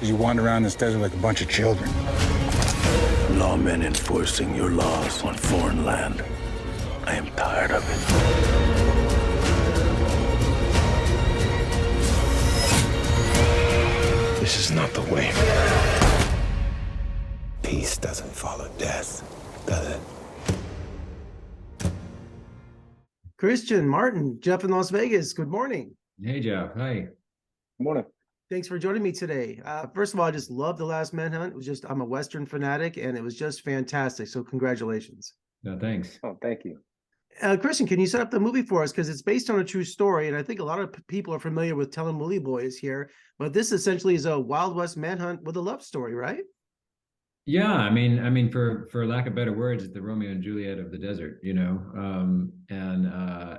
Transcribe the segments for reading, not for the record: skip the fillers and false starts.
Because you wander around this desert like a bunch of children. Lawmen enforcing your laws on foreign land. I am tired of it. This is not the way. Peace doesn't follow death, does it? Christian, Martin, Jeff in Las Vegas, good morning. Hey, Jeff. Hi. Good morning. Thanks for joining me today. First of all, I just love The Last Manhunt. It was just, I'm a Western fanatic, and it was just fantastic. So congratulations. No, thanks. Oh, thank you. Christian, can you set up the movie for us? Because it's based on a true story, and I think a lot of people are familiar with Telling Willy Boys here, but this essentially is a Wild West manhunt with a love story, right? Yeah, I mean, for lack of better words, it's the Romeo and Juliet of the desert, you know.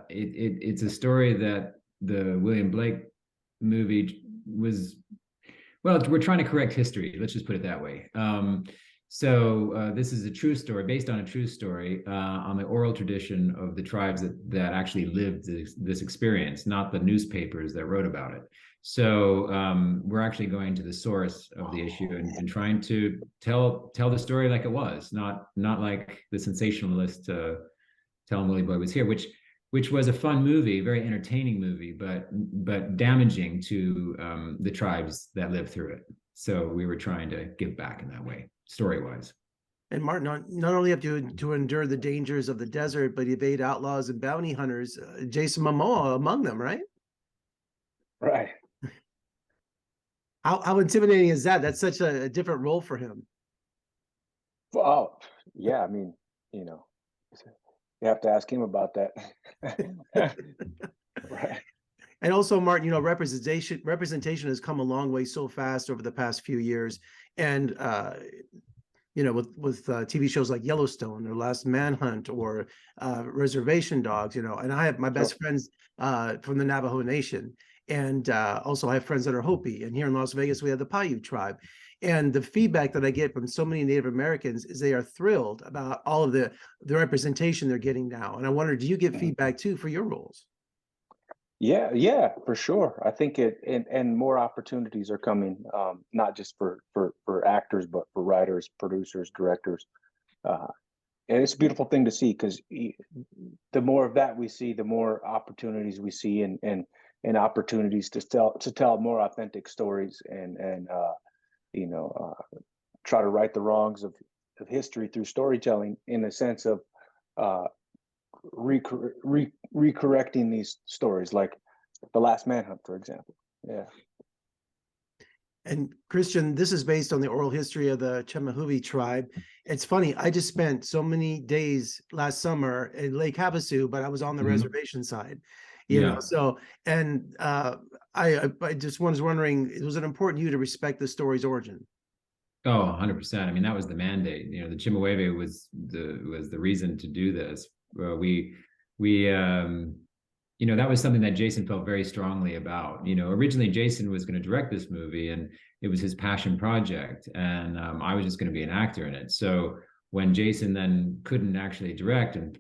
It's a story that the William Blake movie was. Well, we're trying to correct history. Let's just put it that way. So this is a true story, based on a true story, on the oral tradition of the tribes that actually lived this experience, not the newspapers that wrote about it. So we're actually going to the source of the issue and trying to tell the story like it was, not like the sensationalist Telling Willy Boy was here, which was a fun movie, very entertaining movie, but damaging to the tribes that lived through it. So we were trying to give back in that way, story-wise. And Martin, not only have you to endure the dangers of the desert, but evade outlaws and bounty hunters, Jason Momoa among them, right? Right. How intimidating is that? That's such a different role for him. Oh, yeah. I mean, you know, you have to ask him about that. Right. And also, Martin, you know, representation has come a long way so fast over the past few years. And, you know, with TV shows like Yellowstone or Last Manhunt or Reservation Dogs, you know, and I have my best friends from the Navajo Nation. And also I have friends that are Hopi. And here in Las Vegas, we have the Paiute tribe. And the feedback that I get from so many Native Americans is they are thrilled about all of the representation they're getting now. And I wonder, do you get feedback too for your roles? Yeah, for sure. I think and more opportunities are coming, not just for actors, but for writers, producers, directors. And it's a beautiful thing to see, because the more of that we see, the more opportunities we see, and opportunities to tell more authentic stories and you know, try to right the wrongs of history through storytelling, in a sense of recorrecting these stories, like The Last Manhunt, for example. Yeah. And Christian, this is based on the oral history of the Chemehuevi tribe. It's funny, I just spent so many days last summer in Lake Havasu, but I was on the reservation side, you know. So, and I just was wondering, was it important to you to respect the story's origin? Oh, 100%. I mean, that was the mandate. You know, the Chemehuevi was the reason to do this. You know, that was something that Jason felt very strongly about. You know, originally Jason was going to direct this movie, and it was his passion project, and I was just going to be an actor in it. So when Jason then couldn't actually direct and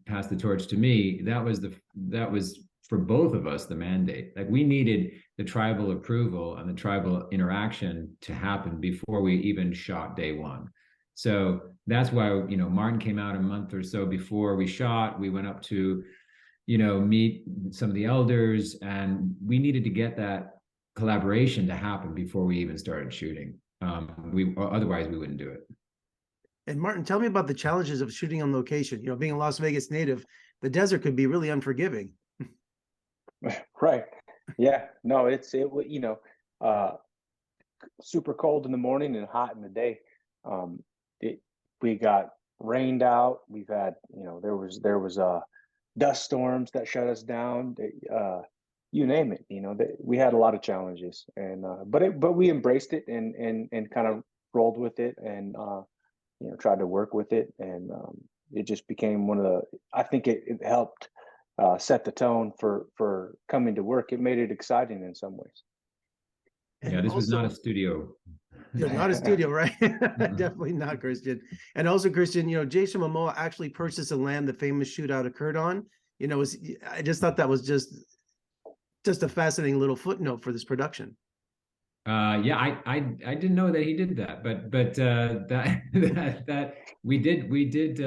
pass the torch to me, that was for both of us the mandate. Like, we needed the tribal approval and the tribal interaction to happen before we even shot day one. So that's why, you know, Martin came out a month or so before we shot. We went up to, you know, meet some of the elders, and we needed to get that collaboration to happen before we even started shooting. Otherwise we wouldn't do it. And Martin, tell me about the challenges of shooting on location. You know, being a Las Vegas native, the desert could be really unforgiving. Right. Yeah. No, you know, super cold in the morning and hot in the day. We got rained out. We've had, you know, there was dust storms that shut us down. You name it. You know, we had a lot of challenges, and but we embraced it and kind of rolled with it, and you know, tried to work with it, and it just became one of the. I think it helped set the tone for coming to work. It made it exciting in some ways. And yeah, this also, was not a studio. Not a studio, right? Definitely not, Christian. And also, Christian, you know, Jason Momoa actually purchased the land the famous shootout occurred on. You know, I just thought that was just a fascinating little footnote for this production. Yeah, I didn't know that he did that, but that we did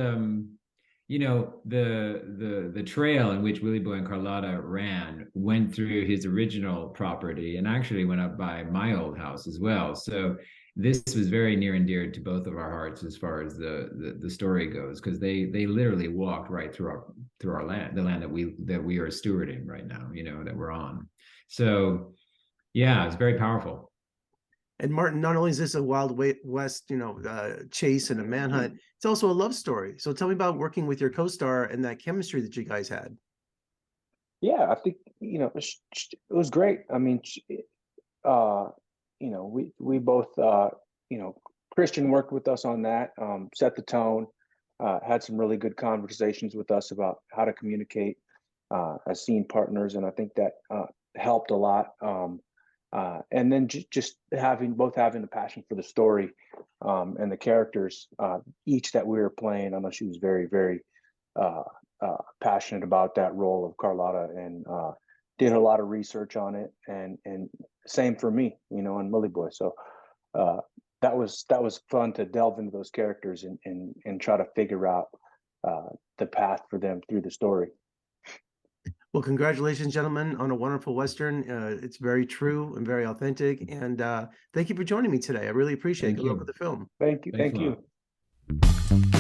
you know, the trail in which Willie Boy and Carlotta ran went through his original property and actually went up by my old house as well. So this was very near and dear to both of our hearts as far as the story goes, because they literally walked right through our land, the land that we are stewarding right now, you know, that we're on. So yeah, it's very powerful. And Martin, not only is this a Wild West, chase and a manhunt, it's also a love story. So tell me about working with your co-star and that chemistry that you guys had. Yeah, I think it was great. I mean, uh, we both Christian worked with us on that, set the tone, had some really good conversations with us about how to communicate as scene partners, and I think that helped a lot. And then just having a passion for the story and the characters, each that we were playing. I know she was very, very passionate about that role of Carlotta, and did a lot of research on it. And same for me, and Willie Boy. So that was fun to delve into those characters and try to figure out the path for them through the story. Well, congratulations, gentlemen, on a wonderful Western. It's very true and very authentic. And thank you for joining me today. I really appreciate it. Good luck with the film. Thank you. Thanks Thank a you. lot.